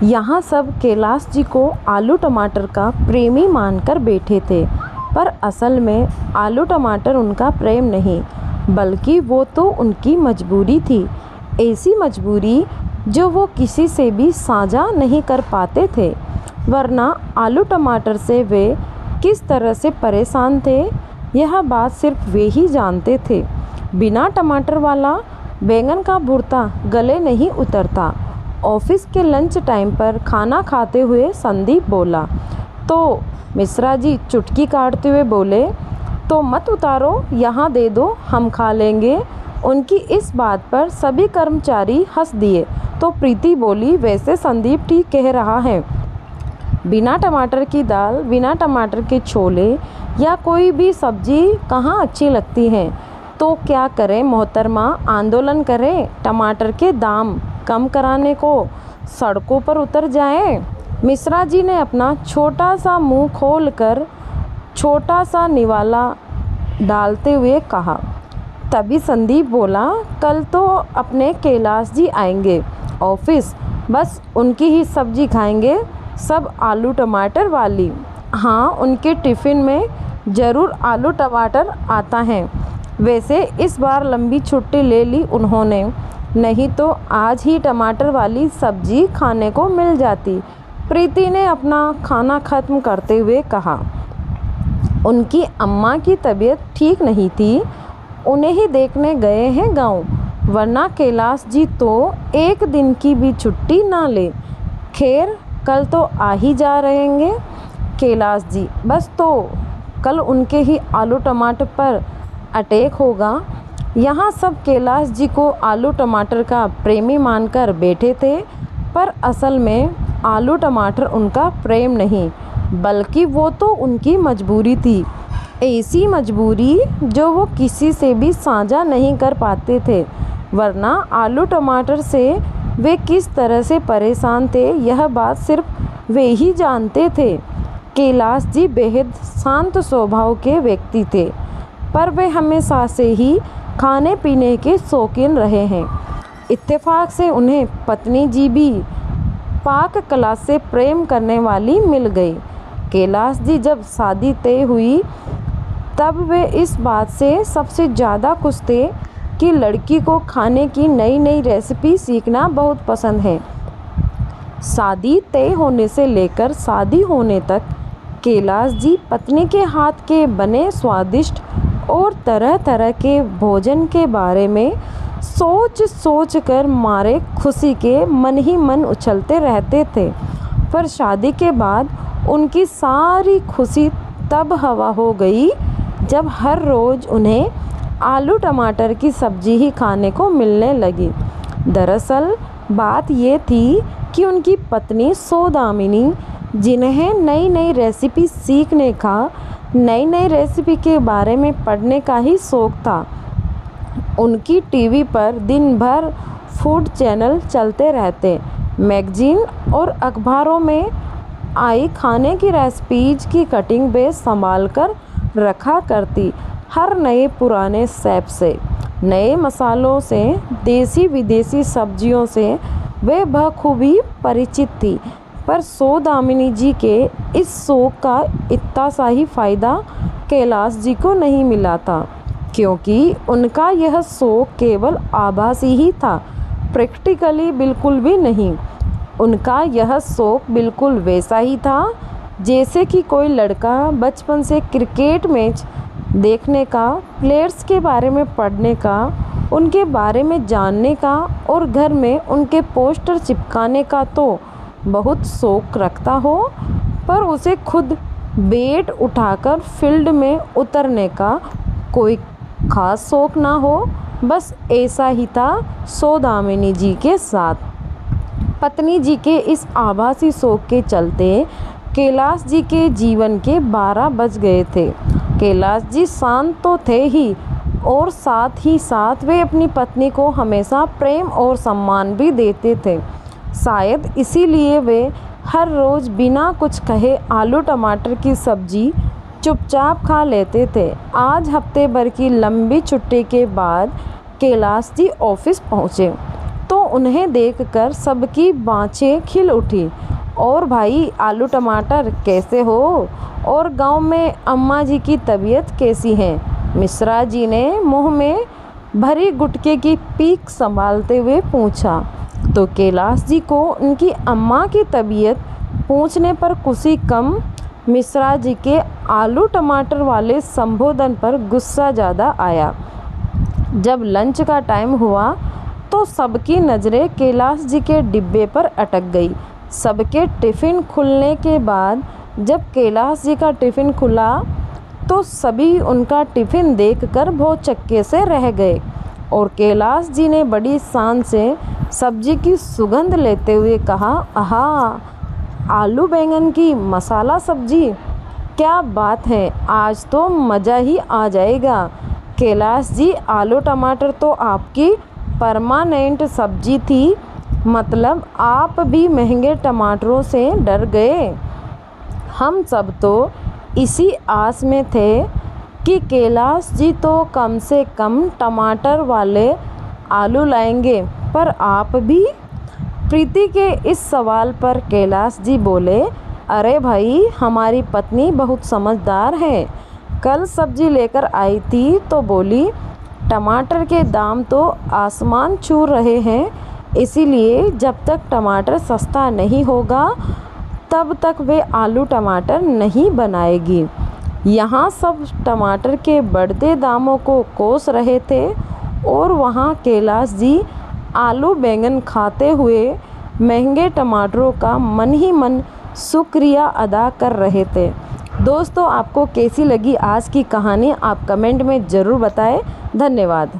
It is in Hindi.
यहाँ सब कैलाश जी को आलू टमाटर का प्रेमी मानकर बैठे थे, पर असल में आलू टमाटर उनका प्रेम नहीं, बल्कि वो तो उनकी मजबूरी थी। ऐसी मजबूरी जो वो किसी से भी साझा नहीं कर पाते थे, वरना आलू टमाटर से वे किस तरह से परेशान थे, यह बात सिर्फ वे ही जानते थे। बिना टमाटर वाला बैंगन का भुर्ता गले नहीं उतरता। ऑफिस के लंच टाइम पर खाना खाते हुए संदीप बोला तो मिश्रा जी चुटकी काटते हुए बोले, तो मत उतारो, यहाँ दे दो, हम खा लेंगे। उनकी इस बात पर सभी कर्मचारी हंस दिए तो प्रीति बोली, वैसे संदीप ठीक कह रहा है, बिना टमाटर की दाल, बिना टमाटर के छोले या कोई भी सब्जी कहाँ अच्छी लगती है। तो क्या करें मोहतरमा, आंदोलन करें, टमाटर के दाम कम कराने को सड़कों पर उतर जाएं। मिश्रा जी ने अपना छोटा सा मुंह खोलकर छोटा सा निवाला डालते हुए कहा। तभी संदीप बोला, कल तो अपने कैलाश जी आएंगे ऑफिस, बस उनकी ही सब्जी खाएंगे, सब आलू टमाटर वाली। हाँ, उनके टिफ़िन में ज़रूर आलू टमाटर आता है। वैसे इस बार लंबी छुट्टी ले ली उन्होंने, नहीं तो आज ही टमाटर वाली सब्जी खाने को मिल जाती। प्रीति ने अपना खाना ख़त्म करते हुए कहा। उनकी अम्मा की तबीयत ठीक नहीं थी, उन्हें ही देखने गए हैं गांव, वरना कैलाश जी तो एक दिन की भी छुट्टी ना ले। खैर, कल तो आ ही जा रहेंगे कैलाश जी, बस तो कल उनके ही आलू टमाटर पर अटैक होगा। यहाँ सब कैलाश जी को आलू टमाटर का प्रेमी मानकर बैठे थे, पर असल में आलू टमाटर उनका प्रेम नहीं, बल्कि वो तो उनकी मजबूरी थी। ऐसी मजबूरी जो वो किसी से भी साझा नहीं कर पाते थे, वरना आलू टमाटर से वे किस तरह से परेशान थे, यह बात सिर्फ वे ही जानते थे। कैलाश जी बेहद शांत स्वभाव के व्यक्ति थे, पर वे हमेशा से ही खाने पीने के शौकीन रहे हैं। इत्तेफाक से उन्हें पत्नी जी भी पाक कला से प्रेम करने वाली मिल गई। कैलाश जी जब शादी तय हुई तब वे इस बात से सबसे ज़्यादा खुश थे कि लड़की को खाने की नई नई रेसिपी सीखना बहुत पसंद है। शादी तय होने से लेकर शादी होने तक कैलाश जी पत्नी के हाथ के बने स्वादिष्ट और तरह तरह के भोजन के बारे में सोच कर मारे खुशी के मन ही मन उछलते रहते थे। पर शादी के बाद उनकी सारी खुशी तब हवा हो गई जब हर रोज़ उन्हें आलू टमाटर की सब्जी ही खाने को मिलने लगी। दरअसल बात ये थी कि उनकी पत्नी सौदामिनी, जिन्हें नई नई रेसिपी सीखने का, नई नई रेसिपी के बारे में पढ़ने का ही शौक़ था, उनकी टीवी पर दिन भर फूड चैनल चलते रहते, मैगजीन और अखबारों में आई खाने की रेसिपीज की कटिंग बेस संभाल कर रखा करती। हर नए पुराने शेफ से, नए मसालों से, देसी विदेशी सब्जियों से वे बखूबी परिचित थी। पर सौदामिनी जी के इस शौक़ का इतना सा ही फ़ायदा कैलाश जी को नहीं मिला था, क्योंकि उनका यह शौक़ केवल आभासी ही था, प्रैक्टिकली बिल्कुल भी नहीं। उनका यह शौक़ बिल्कुल वैसा ही था जैसे कि कोई लड़का बचपन से क्रिकेट मैच देखने का, प्लेयर्स के बारे में पढ़ने का, उनके बारे में जानने का और घर में उनके पोस्टर चिपकाने का तो बहुत शौक़ रखता हो, पर उसे खुद बैट उठाकर फील्ड में उतरने का कोई ख़ास शौक़ ना हो। बस ऐसा ही था सौदामिनी जी के साथ। पत्नी जी के इस आभासी शौक़ के चलते कैलाश जी के जीवन के 12 बज गए थे। कैलाश जी शांत तो थे ही, और साथ ही साथ वे अपनी पत्नी को हमेशा प्रेम और सम्मान भी देते थे। शायद इसीलिए वे हर रोज़ बिना कुछ कहे आलू टमाटर की सब्ज़ी चुपचाप खा लेते थे। आज हफ्ते भर की लंबी छुट्टी के बाद कैलाश जी ऑफिस पहुँचे। तो उन्हें देखकर सबकी बाँछें खिल उठी। और भाई आलू टमाटर कैसे हो? और गांव में अम्मा जी की तबीयत कैसी है? मिश्रा जी ने मुंह में भरी गुटके की पीक संभालते हुए पूछा। तो कैलाश जी को उनकी अम्मा की तबीयत पूछने पर खुशी कम, मिश्रा जी के आलू टमाटर वाले संबोधन पर गुस्सा ज़्यादा आया। जब लंच का टाइम हुआ तो सबकी नज़रें कैलाश जी के डिब्बे पर अटक गई। सबके टिफ़िन खुलने के बाद जब कैलाश जी का टिफ़िन खुला तो सभी उनका टिफ़िन देखकर भौचक्के से रह गए। और कैलाश जी ने बड़ी शान से सब्जी की सुगंध लेते हुए कहा, आहा, आलू बैंगन की मसाला सब्जी, क्या बात है, आज तो मज़ा ही आ जाएगा। कैलाश जी, आलू टमाटर तो आपकी परमानेंट सब्जी थी, मतलब आप भी महंगे टमाटरों से डर गए। हम सब तो इसी आस में थे कि कैलाश जी तो कम से कम टमाटर वाले आलू लाएंगे, पर आप भी? प्रीति के इस सवाल पर कैलाश जी बोले, अरे भाई, हमारी पत्नी बहुत समझदार है। कल सब्जी लेकर आई थी तो बोली, टमाटर के दाम तो आसमान छू रहे हैं, इसीलिए जब तक टमाटर सस्ता नहीं होगा तब तक वे आलू टमाटर नहीं बनाएगी। यहाँ सब टमाटर के बढ़ते दामों को कोस रहे थे और वहाँ कैलाश जी आलू बैंगन खाते हुए महंगे टमाटरों का मन ही मन शुक्रिया अदा कर रहे थे। दोस्तों, आपको कैसी लगी आज की कहानी? आप कमेंट में ज़रूर बताएं। धन्यवाद।